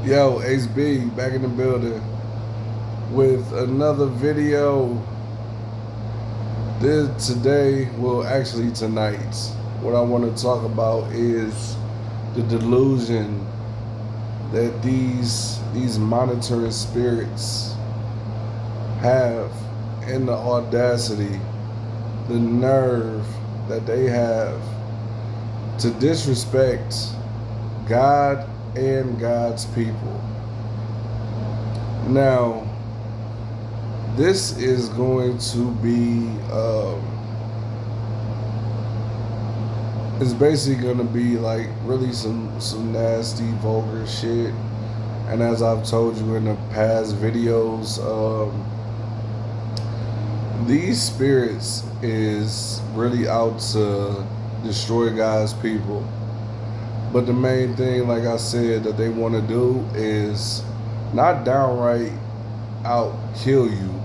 Yo, HB back in the building with another video. Today, well, actually tonight, what I want to talk about is the delusion that these monitoring spirits have, and the audacity, the nerve that they have to disrespect God and God's people. Now, this is going to be, it's basically going to be like really some nasty, vulgar shit. And as I've told you in the past videos, these spirits is really out to destroy God's people. But the main thing, like I said, that they want to do is not downright out kill you,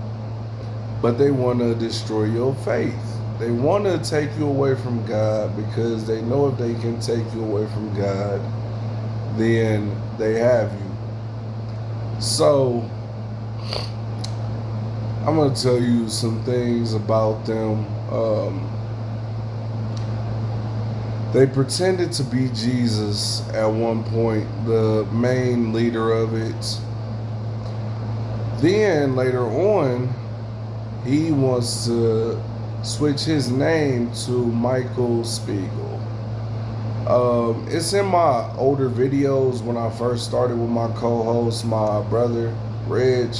but they want to destroy your faith. They want to take you away from God because they know if they can take you away from God, then they have you. So, I'm going to tell you some things about them. They pretended to be Jesus at one point, the main leader of it. Then later on, he wants to switch his name to Michael Spiegel. It's in my older videos when I first started with my co-host, my brother, Reg.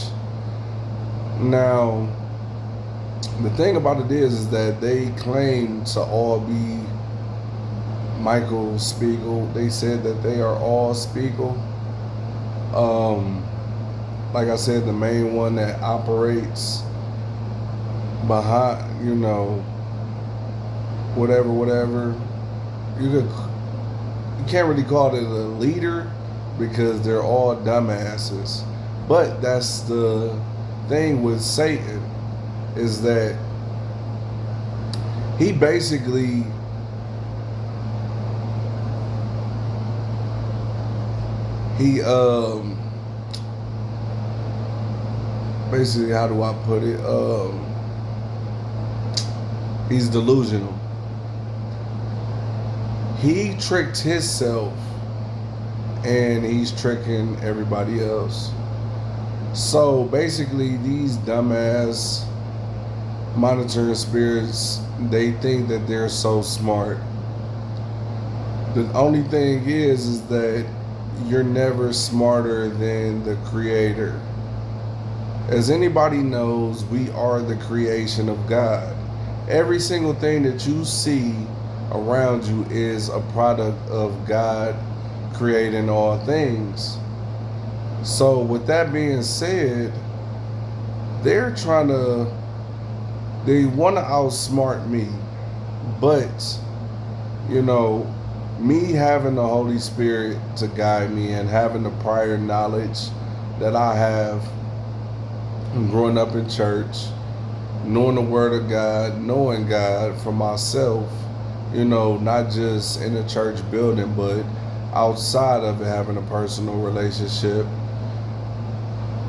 Now, the thing about it is that they claim to all be Michael Spiegel. They said that they are all Spiegel. Like I said, the main one that operates behind, whatever. You can't really call it a leader because they're all dumbasses. But that's the thing with Satan, is that he basically basically, how do I put it, he's delusional. He tricked himself and he's tricking everybody else. So basically, these dumbass monitoring spirits, they think that they're so smart. The only thing is that you're never smarter than the creator. As anybody knows, we are the creation of God. Every single thing that you see around you is a product of God creating all things. So with that being said, they want to outsmart me. But, me having the Holy Spirit to guide me and having the prior knowledge that I have growing up in church, knowing the Word of God, knowing God for myself, not just in a church building, but outside of it, having a personal relationship.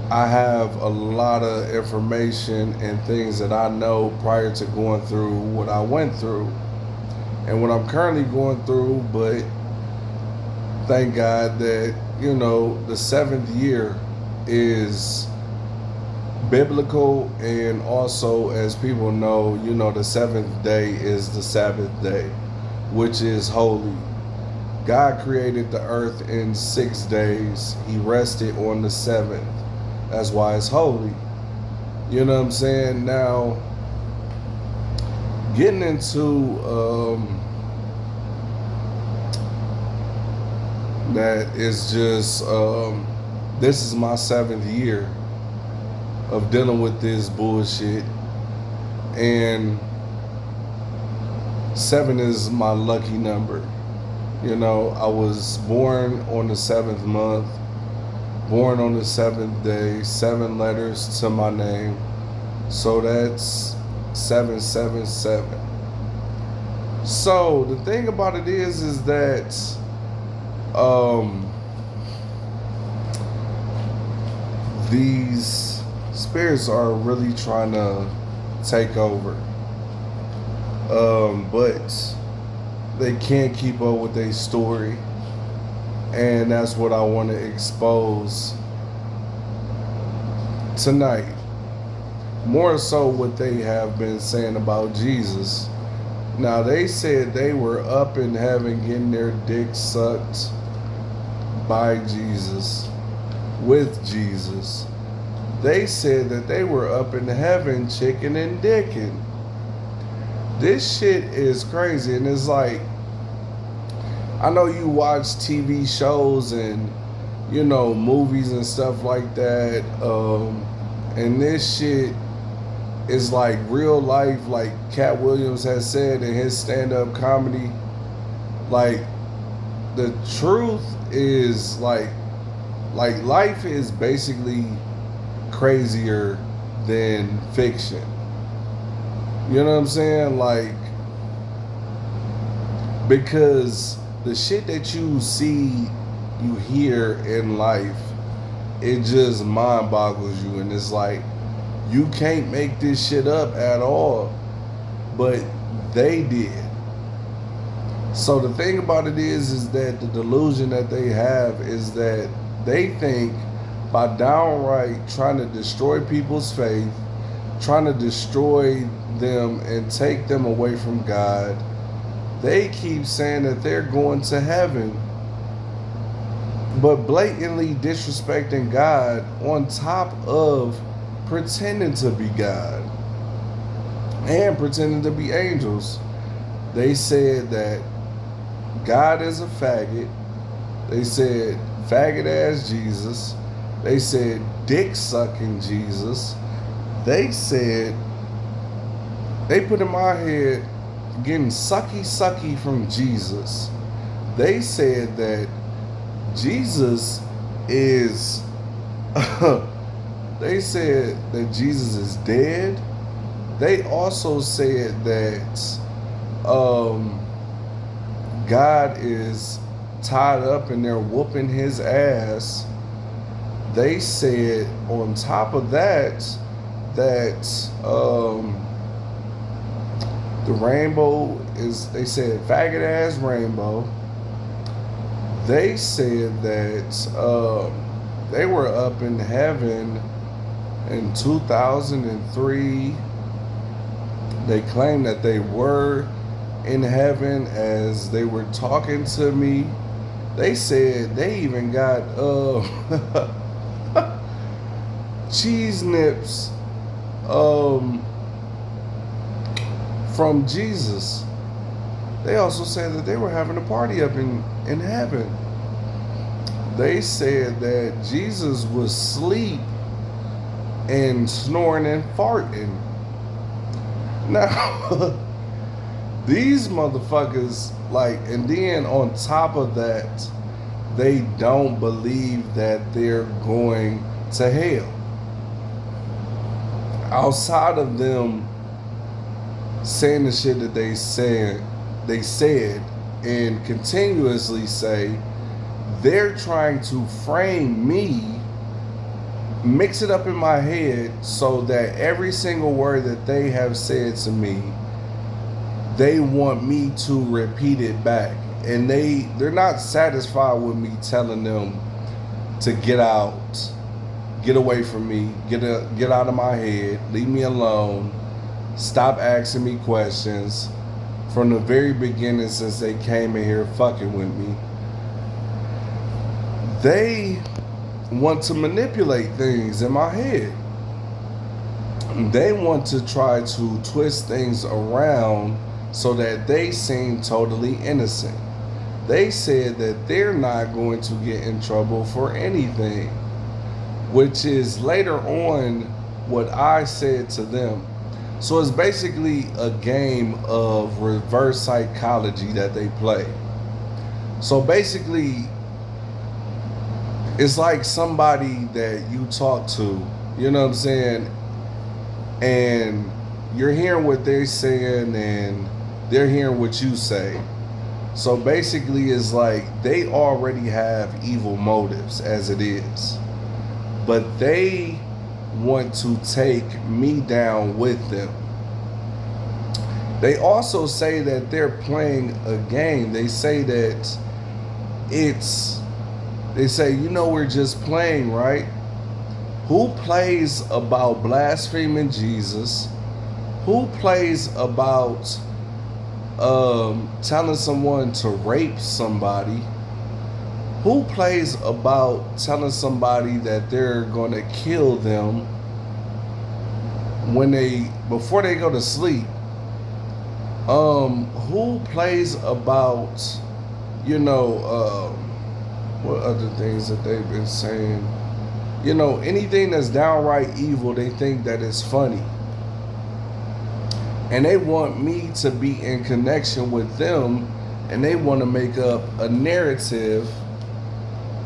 I have a lot of information and things that I know prior to going through what I went through and what I'm currently going through. But thank God that, the seventh year is biblical, and also, as people know, the seventh day is the Sabbath day, which is holy. God created the earth in 6 days. He rested on the seventh. That's why it's holy. You know what I'm saying? Now, getting into that is just, this is my 7th year of dealing with this bullshit. And 7 is my lucky number. I was born on the 7th month, born on the 7th day, 7 letters to my name. So that's 777. So the thing about it is that these spirits are really trying to take over. But they can't keep up with their story. And that's what I want to expose tonight. More so what they have been saying about Jesus. Now, they said they were up in heaven getting their dick sucked by Jesus, with Jesus. They said that they were up in heaven chicken and dicking. This shit is crazy. And it's like, I know you watch TV shows and, you know, movies and stuff like that. And this shit is like real life, like Cat Williams has said in his stand-up comedy. Like, the truth is like life is basically crazier than fiction. You know what I'm saying? Like, because the shit that you see, you hear in life, it just mind boggles you. And it's like, you can't make this shit up at all. But they did. So the thing about it is that the delusion that they have is that they think by downright trying to destroy people's faith, trying to destroy them and take them away from God, they keep saying that they're going to heaven, but blatantly disrespecting God on top of pretending to be God and pretending to be angels. They said that God is a faggot. They said faggot ass Jesus. They said dick sucking Jesus. They said, they put in my head getting sucky from Jesus. They said that Jesus is they said that Jesus is dead. They also said that God is tied up and they're whooping his ass. They said on top of that the rainbow is, they said faggot ass rainbow. They said that they were up in heaven in 2003. They claimed that they were in heaven as they were talking to me. They said they even got cheese nips from Jesus. They also said that they were having a party up in heaven. They said that Jesus was asleep and snoring and farting. Now, these motherfuckers, like, and then on top of that, they don't believe that they're going to hell. Outside of them saying the shit that they said and continuously say, they're trying to frame me, mix it up in my head so that every single word that they have said to me, they want me to repeat it back. And they're not satisfied with me telling them to get out, get away from me, get out of my head, leave me alone, stop asking me questions. From the very beginning, since they came in here fucking with me, they want to manipulate things in my head. They want to try to twist things around so that they seem totally innocent. They said that they're not going to get in trouble for anything, which is later on what I said to them. So it's basically a game of reverse psychology that they play. So basically, it's like somebody that you talk to, you know what I'm saying? And you're hearing what they're saying and they're hearing what you say. So basically, it's like they already have evil motives as it is. but they want to take me down with them. They also say that they're playing a game. They say that they say, we're just playing, right? Who plays about blaspheming Jesus? Who plays about telling someone to rape somebody? Who plays about telling somebody that they're going to kill them before they go to sleep? Who plays about, what other things that they've been saying? Anything that's downright evil, they think that it's funny. And they want me to be in connection with them, and they want to make up a narrative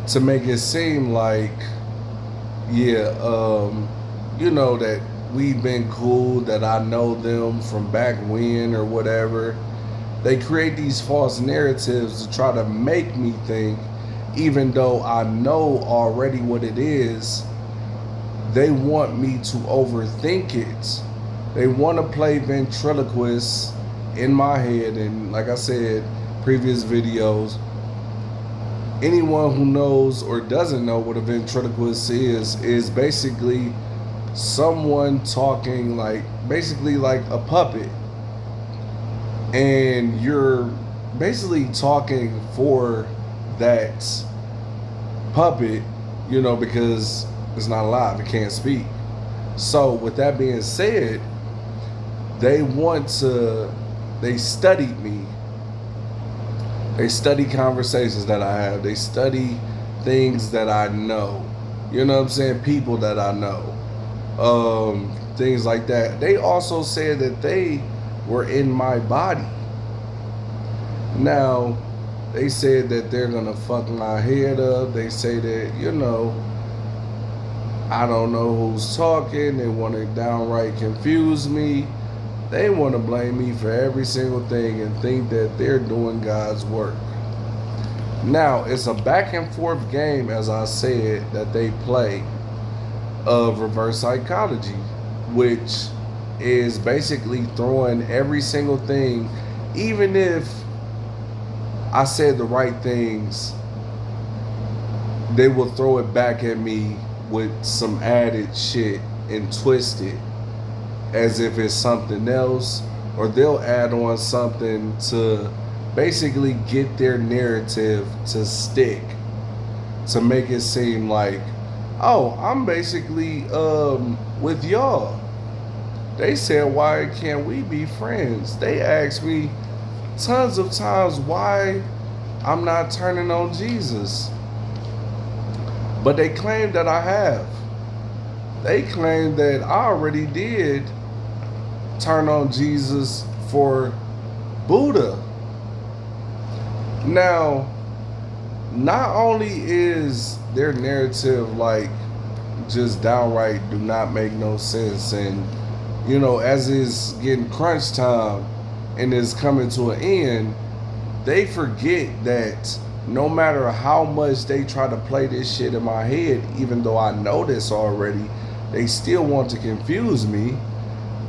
to make it seem like, that we've been cool, that I know them from back when or whatever. They create these false narratives to try to make me think, even though I know already what it is, they want me to overthink it. They want to play ventriloquist in my head. And like I said, previous videos, anyone who knows or doesn't know what a ventriloquist is basically someone talking basically like a puppet. And you're basically talking for that puppet, because it's not alive, it can't speak. So with that being said, they studied me. They study conversations that I have. They study things that I know. You know what I'm saying? People that I know. Things like that. They also said that they were in my body. Now, they said that they're gonna fuck my head up. They say that, I don't know who's talking. They want to downright confuse me. They want to blame me for every single thing and think that they're doing God's work. Now, it's a back and forth game, as I said, that they play of reverse psychology, which is basically throwing every single thing, even if I said the right things, they will throw it back at me with some added shit and twist it as if it's something else, or they'll add on something to basically get their narrative to stick, to make it seem like, oh, I'm basically with y'all. They said, why can't we be friends? They asked me tons of times why I'm not turning on Jesus. But they claim that I have. They claim that I already did turn on Jesus for Buddha. Now, not only is their narrative just downright do not make no sense, and as it's getting crunch time and is coming to an end, they forget that no matter how much they try to play this shit in my head, even though I know this already, they still want to confuse me.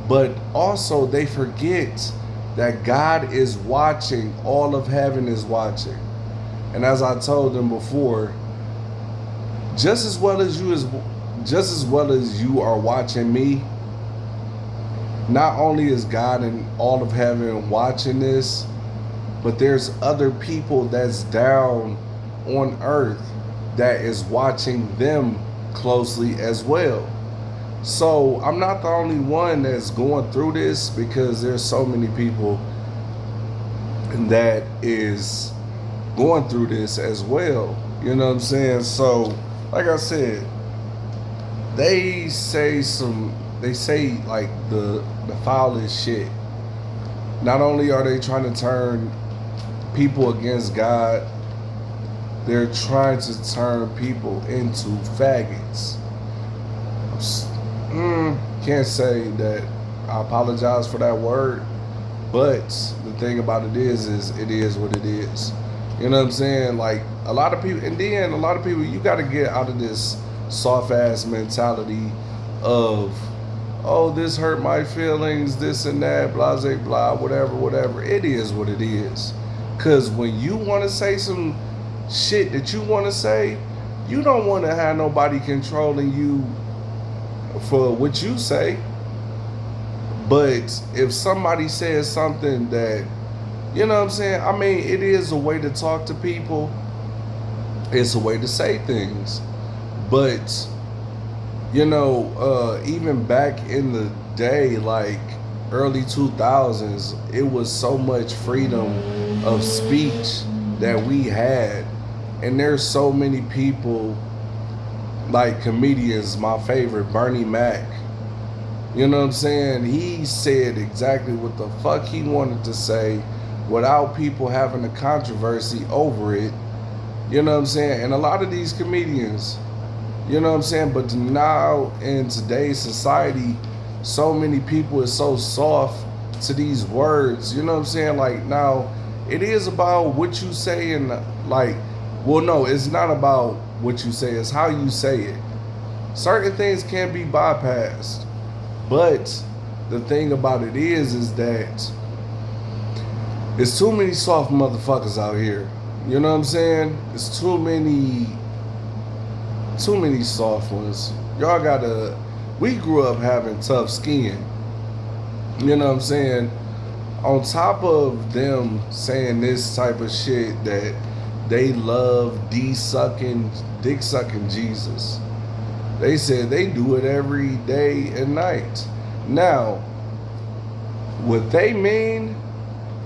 But also they forget that God is watching. All of heaven is watching. And as I told them before, just as well as you are watching me, not only is God and all of heaven watching this, but there's other people that's down on earth that is watching them closely as well. So I'm not the only one that's going through this, because there's so many people that is going through this as well. You know what I'm saying? So, like I said, they say like the foulest shit. Not only are they trying to turn people against God, they're trying to turn people into faggots. Can't say that I apologize for that word, but the thing about it is it is what it is. You know what I'm saying? Like a lot of people, you got to get out of this soft ass mentality of, oh, this hurt my feelings, this and that, blah, blah, blah, whatever, whatever. It is what it is. Because when you want to say some shit that you want to say, you don't want to have nobody controlling you for what you say. But if somebody says something that, you know what I'm saying? I mean, it is a way to talk to people. It's a way to say things. But, you know, even back in the day, like early 2000s, it was so much freedom of speech that we had. And there's so many people, like comedians, my favorite, Bernie Mac. You know what I'm saying? He said exactly what the fuck he wanted to say without people having a controversy over it. You know what I'm saying? And a lot of these comedians, you know what I'm saying? But now in today's society, so many people are so soft to these words. You know what I'm saying? Like now, it is about what you say and like, well, no, it's not about what you say. It's how you say it. Certain things can't be bypassed. But the thing about it is that it's too many soft motherfuckers out here. You know what I'm saying? It's too many soft ones. Y'all gotta, we grew up having tough skin. You know what I'm saying? On top of them saying this type of shit that they love dick sucking Jesus. They said they do it every day and night. Now, what they mean,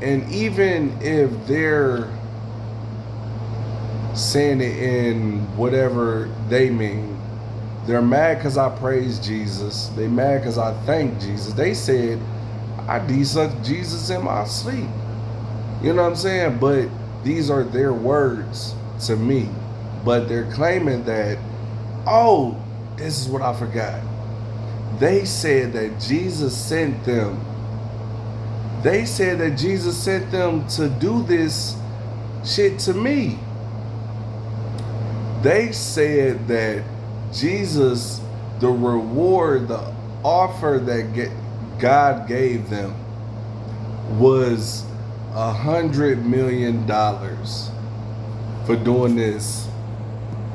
and even if they're saying it in whatever they mean, they're mad because I praise Jesus. They mad because I thank Jesus. They said, I de-sucked Jesus in my sleep. You know what I'm saying? But these are their words to me. But they're claiming that, oh, this is what I forgot. They said that Jesus sent them. They said that Jesus sent them to do this shit to me. They said that Jesus, the reward, the offer that God gave them was $100 million for doing this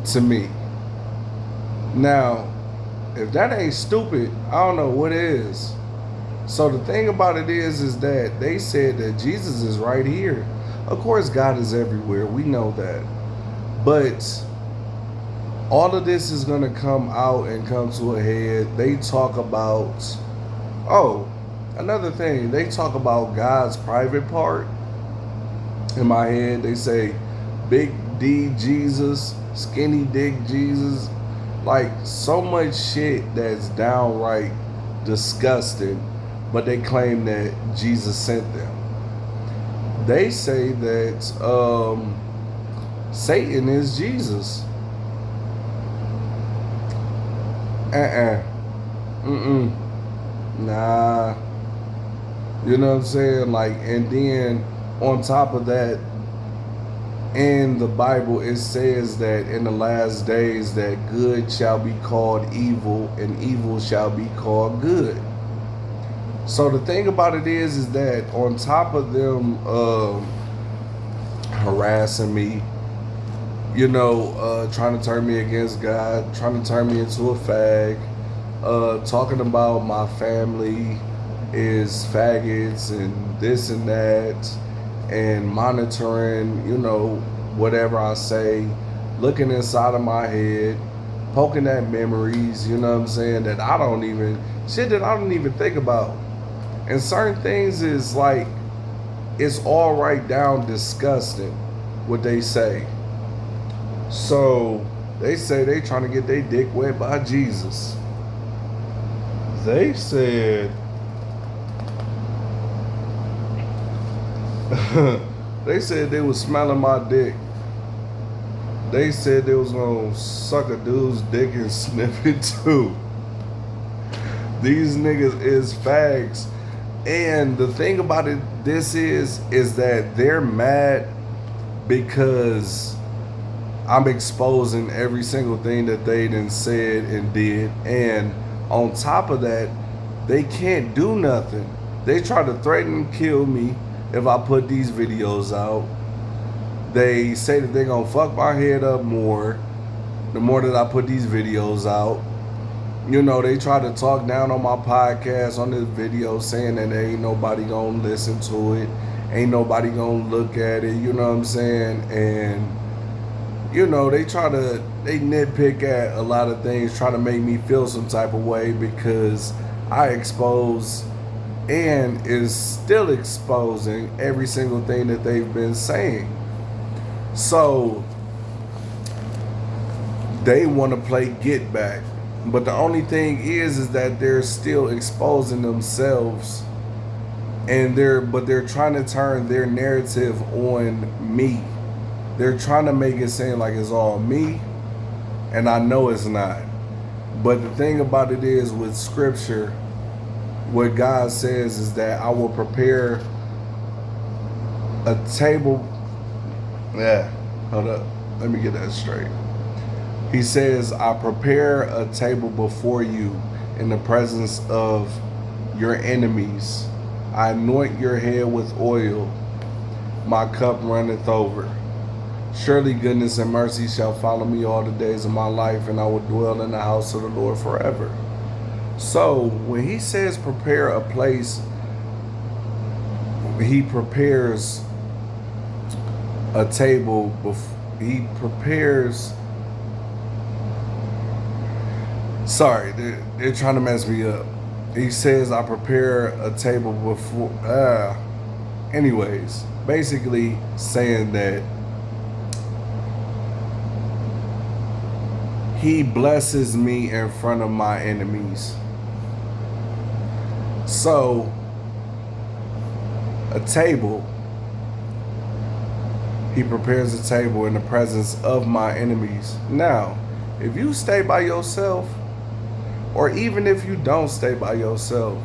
to me. Now, if that ain't stupid, I don't know what is. So the thing about it is that they said that Jesus is right here. Of course, God is everywhere. We know that. But all of this is going to come out and come to a head. They talk about, oh, another thing. They talk about God's private part. In my head, they say Big D Jesus, Skinny Dick Jesus. Like so much shit that's downright disgusting, but they claim that Jesus sent them. They say that Satan is Jesus. Nah. You know what I'm saying? Like, and then on top of that, in the Bible, it says that in the last days that good shall be called evil and evil shall be called good. So the thing about it is that on top of them harassing me, you know, trying to turn me against God, trying to turn me into a fag, talking about my family is faggots and this and that, and monitoring, you know, whatever I say, looking inside of my head, poking at memories, you know what I'm saying, that I don't even think about. And certain things is like, it's all right down disgusting what they say. So they say they trying to get their dick wet by Jesus. They said they was smelling my dick. They said they was gonna suck a dude's dick and sniff it too. These niggas is fags. And the thing about it, this is that they're mad because I'm exposing every single thing that they done said and did. And on top of that, they can't do nothing. They try to threaten and kill me if I put these videos out. They say that they're gonna fuck my head up more the more that I put these videos out. You know, they try to talk down on my podcast, on this video, saying that there ain't nobody gonna listen to it, ain't nobody gonna look at it, you know what I'm saying? And you know, they nitpick at a lot of things, try to make me feel some type of way because I expose and is still exposing every single thing that they've been saying. So they want to play get back. But the only thing is that they're still exposing themselves, and they're trying to turn their narrative on me. They're trying to make it seem like it's all me, and I know it's not. But the thing about it is, with scripture, what God says is that I will prepare a table. Yeah, hold up. Let me get that straight. He says, I prepare a table before you in the presence of your enemies. I anoint your head with oil. My cup runneth over. Surely goodness and mercy shall follow me all the days of my life, and I will dwell in the house of the Lord forever. So when he says prepare a place, he prepares a table. He prepares. Sorry, they're trying to mess me up. He says I prepare a table before. Anyways, basically saying that he blesses me in front of my enemies. So, a table, he prepares a table in the presence of my enemies. Now, if you stay by yourself, or even if you don't stay by yourself,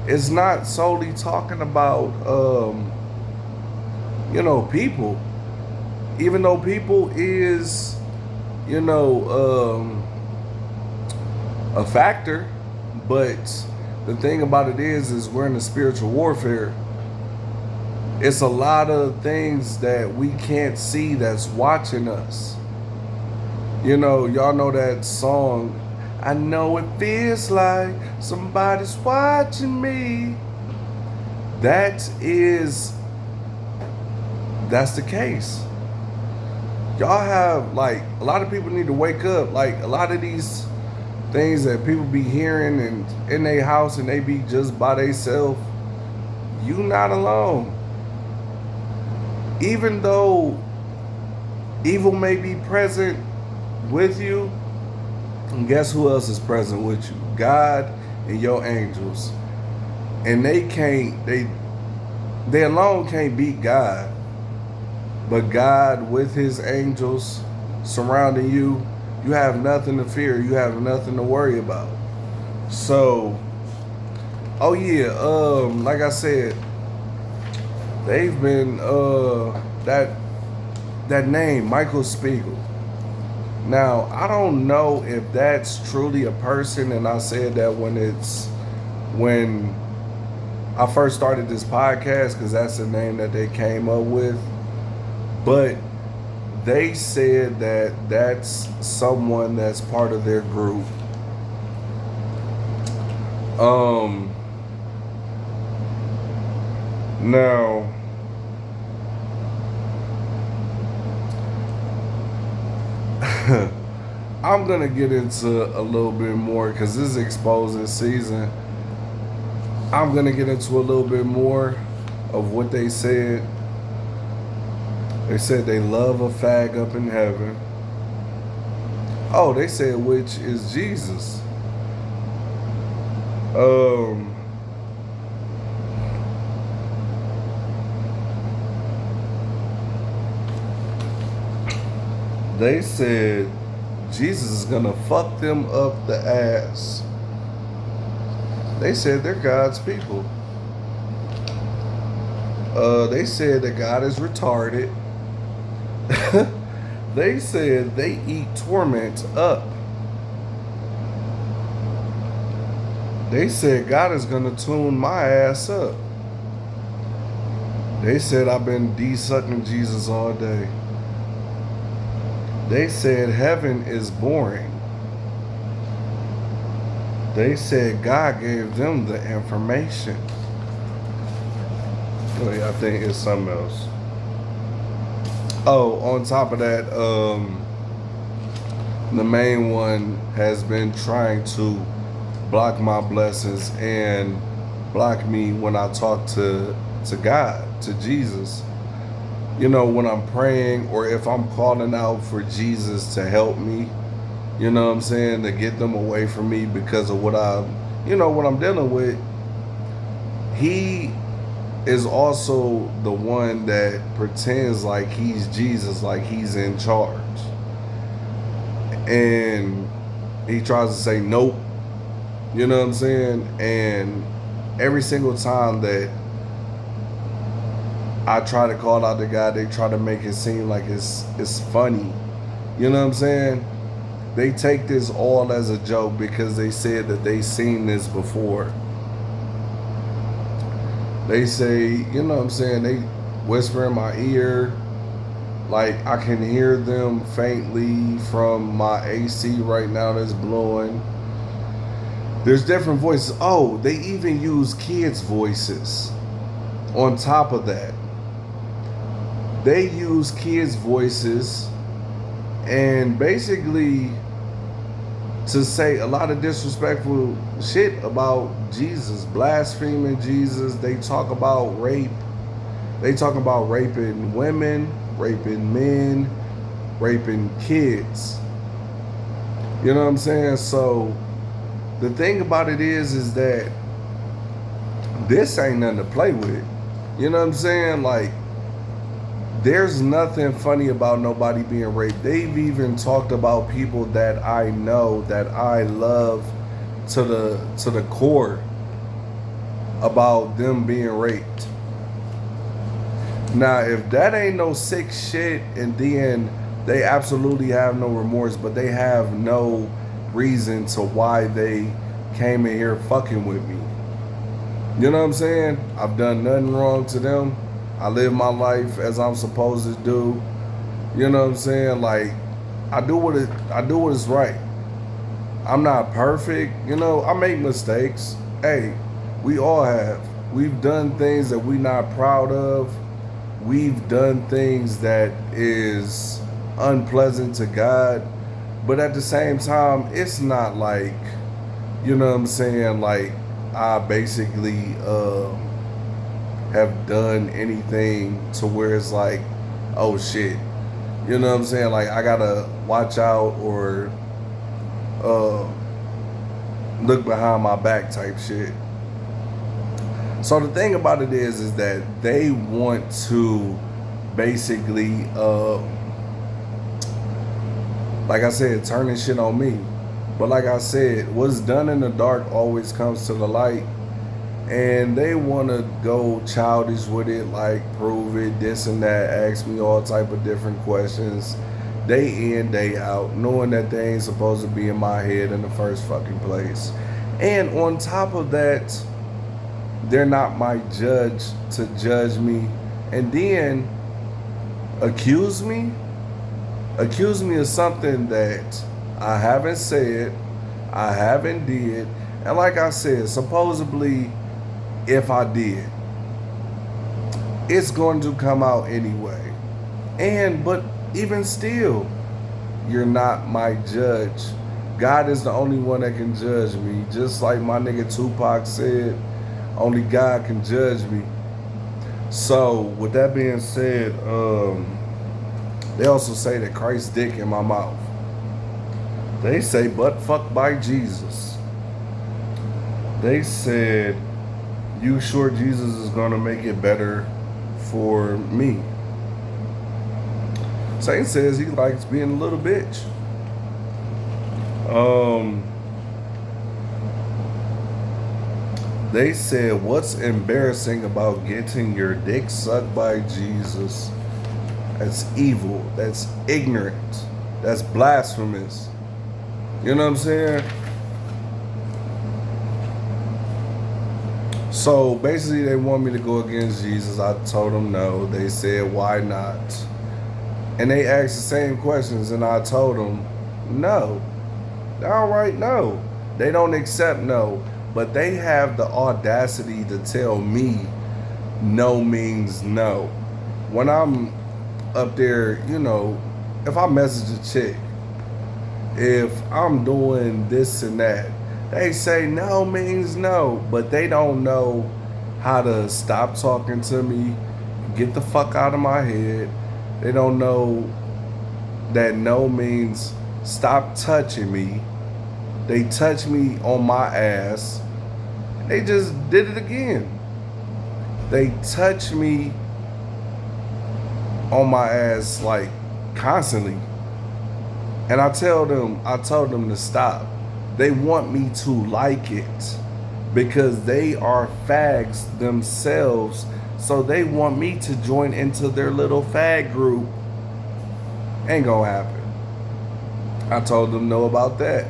it's not solely talking about, people. Even though people is, a factor, but the thing about it is we're in a spiritual warfare. It's a lot of things that we can't see that's watching us. Y'all know that song, I know it feels like somebody's watching me. That's the case. Y'all have, a lot of people need to wake up. A lot of these things that people be hearing and in their house and they be just by themselves, you not alone. Even though evil may be present with you, and guess who else is present with you? God and your angels. And they alone can't beat God. But God with his angels surrounding you, you have nothing to fear. You have nothing to worry about. So, like I said, they've been that name, Michael Spiegel. Now, I don't know if that's truly a person, and I said that when I first started this podcast, because that's the name that they came up with. But they said that that's someone that's part of their group. Now, I'm gonna get into a little bit more because this is exposing season. I'm gonna get into a little bit more of what they said. They said they love a fag up in heaven. Oh, they said which is Jesus. They said Jesus is gonna fuck them up the ass. They said they're God's people. They said that God is retarded. They said they eat torment up. They said God is going to tune my ass up. They said I've been de-sucking Jesus all day. They said heaven is boring. They said God gave them the information. Wait, I think it's something else. Oh, on top of that, the main one has been trying to block my blessings and block me when I talk to God, to Jesus. You know, when I'm praying or if I'm calling out for Jesus to help me, you know what I'm saying, to get them away from me because of what what I'm dealing with. He is also the one that pretends like he's Jesus, like he's in charge. And he tries to say nope. You know what I'm saying? And every single time that I try to call out the guy, they try to make it seem like it's funny. You know what I'm saying? They take this all as a joke because they said that they seen this before. They say, you know what I'm saying, they whisper in my ear, like I can hear them faintly from my AC right now that's blowing. There's different voices. Oh, they even use kids' voices on top of that. They use kids' voices and basically to say a lot of disrespectful shit about Jesus, blaspheming Jesus. They talk about rape. They talk about raping women, raping men, raping kids. You know what I'm saying? So the thing about it is that this ain't nothing to play with. You know what I'm saying? Like, there's nothing funny about nobody being raped. They've even talked about people that I know, that I love to the core, about them being raped. Now, if that ain't no sick shit, and then they absolutely have no remorse, but they have no reason to why they came in here fucking with me. You know what I'm saying? I've done nothing wrong to them. I live my life as I'm supposed to do. You know what I'm saying? Like, I do what is right. I'm not perfect. You know, I make mistakes. Hey, we all have. We've done things that we're not proud of. We've done things that is unpleasant to God. But at the same time, it's not like, you know what I'm saying, like I basically have done anything to where it's like, oh shit. You know what I'm saying? Like, I gotta watch out or look behind my back type shit. So the thing about it is that they want to basically, like I said, turning shit on me. But like I said, what's done in the dark always comes to the light. And they want to go childish with it, like prove it, this and that, ask me all type of different questions, day in, day out, knowing that they ain't supposed to be in my head in the first fucking place. And on top of that, they're not my judge to judge me and then accuse me of something that I haven't said, I haven't did. And like I said, supposedly, if I did, it's going to come out anyway. But even still, you're not my judge. God is the only one that can judge me. Just like my nigga Tupac said, only God can judge me. So with that being said, they also say that Christ's dick in my mouth. They say butt fucked by Jesus. They said, you sure Jesus is gonna make it better for me? Satan says he likes being a little bitch. They said, what's embarrassing about getting your dick sucked by Jesus? That's evil. That's ignorant. That's blasphemous. You know what I'm saying? So basically, they want me to go against Jesus. I told them no. They said, why not? And they asked the same questions, and I told them no. Outright no. They don't accept no, but they have the audacity to tell me no means no. When I'm up there, you know, if I message a chick, if I'm doing this and that, they say no means no, but they don't know how to stop talking to me, get the fuck out of my head. They don't know that no means stop touching me. They touch me on my ass. They just did it again. They touch me on my ass like constantly. And I told them to stop. They want me to like it because they are fags themselves. So they want me to join into their little fag group. Ain't gonna happen. I told them no about that.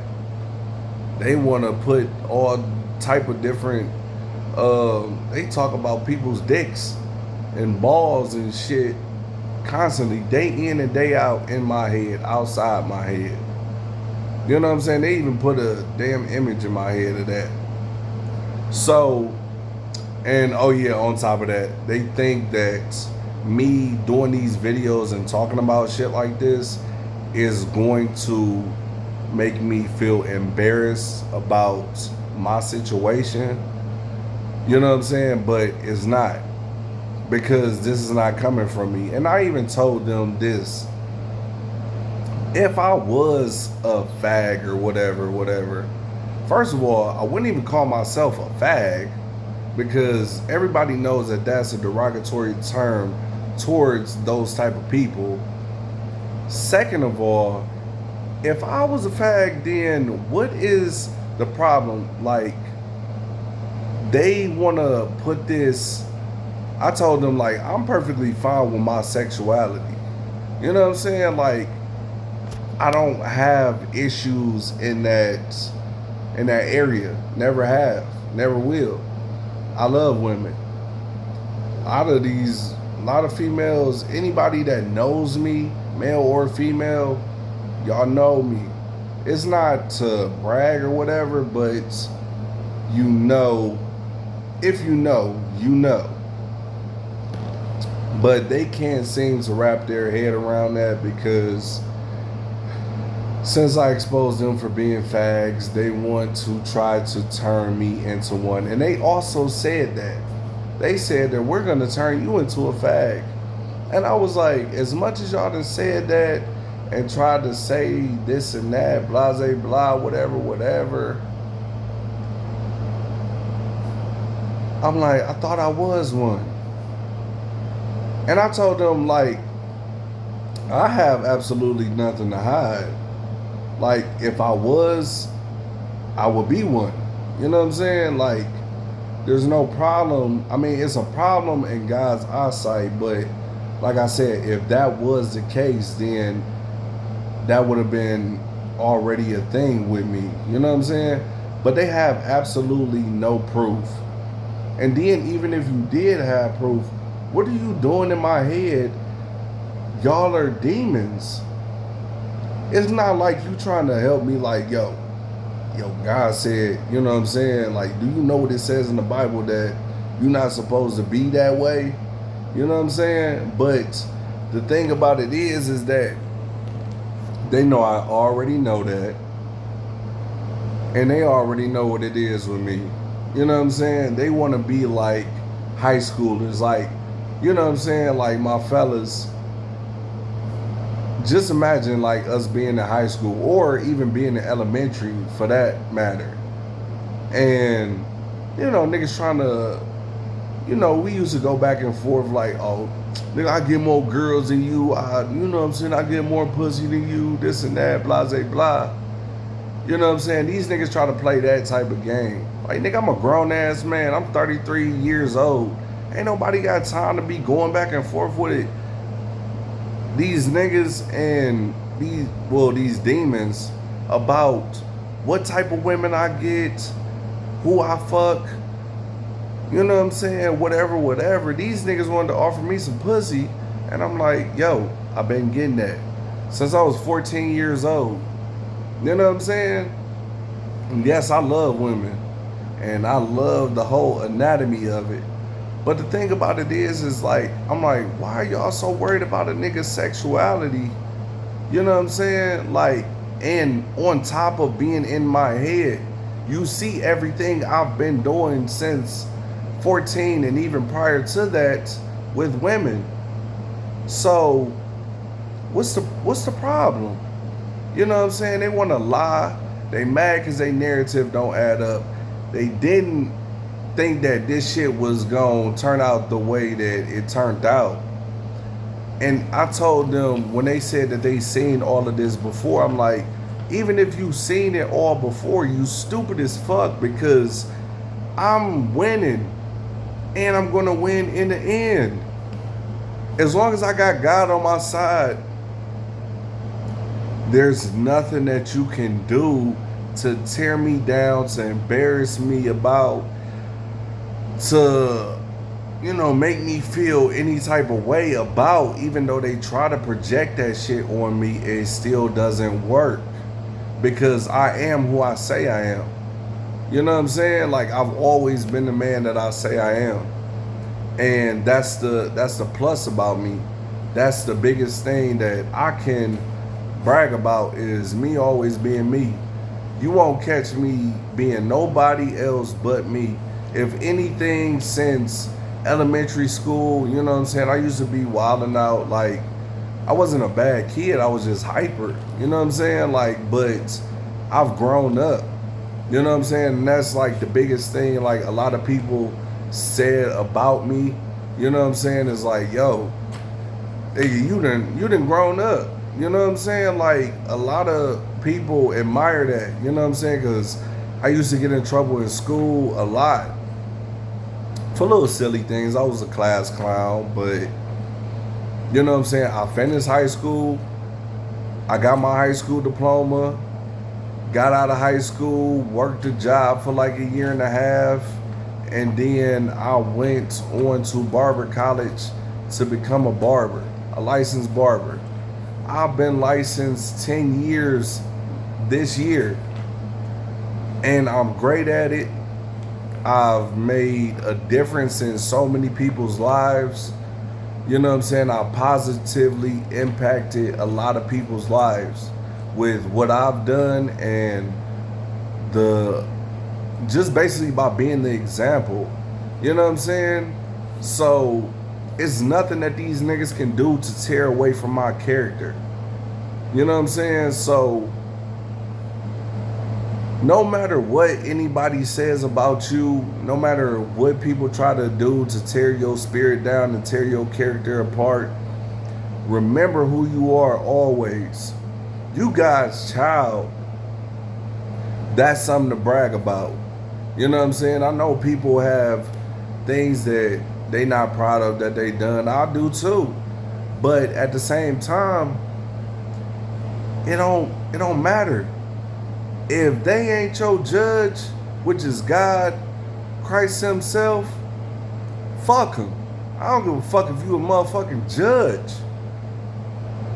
They want to put all type of different, they talk about people's dicks and balls and shit constantly, day in and day out, in my head, outside my head. You know what I'm saying? They even put a damn image in my head of that. So, and oh yeah, on top of that, they think that me doing these videos and talking about shit like this is going to make me feel embarrassed about my situation. You know what I'm saying? But it's not, because this is not coming from me. And I even told them this: if I was a fag or whatever, first of all, I wouldn't even call myself a fag, because everybody knows that that's a derogatory term towards those type of people. Second of all, if I was a fag, then what is the problem? Like, they want to put this. I told them, like, I'm perfectly fine with my sexuality. You know what I'm saying? Like, I don't have issues in that area. Never have. Never will. I love women. A lot of females, anybody that knows me, male or female, y'all know me. It's not to brag or whatever, but you know, if you know, you know. But they can't seem to wrap their head around that, because since I exposed them for being fags, they want to try to turn me into one. And they also said that. They said that we're going to turn you into a fag. And I was like, as much as y'all done said that and tried to say this and that, blah, blah, whatever. I'm like, I thought I was one. And I told them, like, I have absolutely nothing to hide. Like, if I was, I would be one. You know what I'm saying? Like, there's no problem. I mean, it's a problem in God's eyesight, but like I said, if that was the case, then that would have been already a thing with me. You know what I'm saying? But they have absolutely no proof. And then even if you did have proof, what are you doing in my head? Y'all are demons. It's not like you trying to help me, like, yo, God said, you know what I'm saying? Like, do you know what it says in the Bible that you're not supposed to be that way? You know what I'm saying? But the thing about it is that they know I already know that. And they already know what it is with me. You know what I'm saying? They want to be like high schoolers, like, you know what I'm saying? Like, my fellas, just imagine like us being in high school, or even being in elementary for that matter. And, you know, niggas trying to, you know, we used to go back and forth like, oh, nigga, I get more girls than you. You know what I'm saying? I get more pussy than you, this and that, blah, blah. You know what I'm saying? These niggas try to play that type of game. Like, nigga, I'm a grown ass man. I'm 33 years old. Ain't nobody got time to be going back and forth with it. these niggas and these demons about what type of women I get, who I fuck, you know what I'm saying, whatever. These niggas wanted to offer me some pussy, and I'm like, yo, I've been getting that since I was 14 years old. You know what I'm saying? And yes, I love women, and I love the whole anatomy of it. But the thing about it is like, I'm like, why are y'all so worried about a nigga's sexuality? You know what I'm saying? Like, and on top of being in my head, you see everything I've been doing since 14 and even prior to that with women. So what's the problem? You know what I'm saying? They want to lie. They mad because their narrative don't add up. They didn't think that this shit was gonna turn out the way that it turned out. And I told them when they said that they seen all of this before, I'm like, even if you seen it all before, you stupid as fuck, because I'm winning and I'm gonna win in the end. As long as I got God on my side, there's nothing that you can do to tear me down, to embarrass me about, to, you know, make me feel any type of way about. Even though they try to project that shit on me, it still doesn't work, because I am who I say I am. You know what I'm saying? Like, I've always been the man that I say I am. And that's the plus about me. That's the biggest thing that I can brag about, is me always being me. You won't catch me being nobody else but me. If anything, since elementary school, you know what I'm saying, I used to be wilding out. Like, I wasn't a bad kid, I was just hyper, you know what I'm saying? Like, but I've grown up, you know what I'm saying? And that's like the biggest thing, like, a lot of people said about me, you know what I'm saying, is like, yo, hey, you done grown up. You know what I'm saying? Like, a lot of people admire that, you know what I'm saying? Because I used to get in trouble in school a lot for little silly things. I was a class clown, but you know what I'm saying? I finished high school. I got my high school diploma, got out of high school, worked a job for like a year and a half, and then I went on to barber college to become a barber, a licensed barber. I've been licensed 10 years this year, and I'm great at it. I've made a difference in so many people's lives. You know what I'm saying? I positively impacted a lot of people's lives with what I've done, and just basically by being the example. You know what I'm saying? So it's nothing that these niggas can do to tear away from my character. You know what I'm saying? So no matter what anybody says about you, no matter what people try to do to tear your spirit down and tear your character apart, remember who you are always. You God's child. That's something to brag about. You know what I'm saying? I know people have things that they not proud of that they done. I do too. But at the same time, it don't matter. If they ain't your judge, which is God, Christ himself, fuck him. I don't give a fuck if you a motherfucking judge.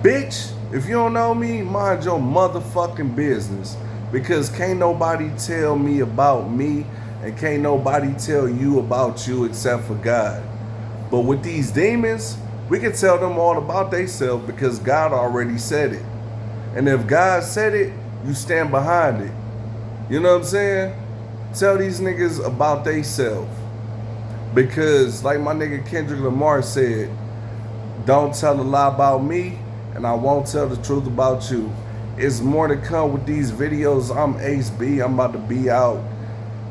Bitch, if you don't know me, mind your motherfucking business. Because can't nobody tell me about me, and can't nobody tell you about you except for God. But with these demons, we can tell them all about themselves, because God already said it. And if God said it, you stand behind it. You know what I'm saying? Tell these niggas about themselves. Because like my nigga Kendrick Lamar said, don't tell a lie about me, and I won't tell the truth about you. It's more to come with these videos. I'm Ace B. I'm about to be out.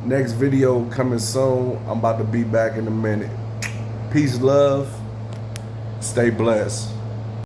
Next video coming soon. I'm about to be back in a minute. Peace, love. Stay blessed.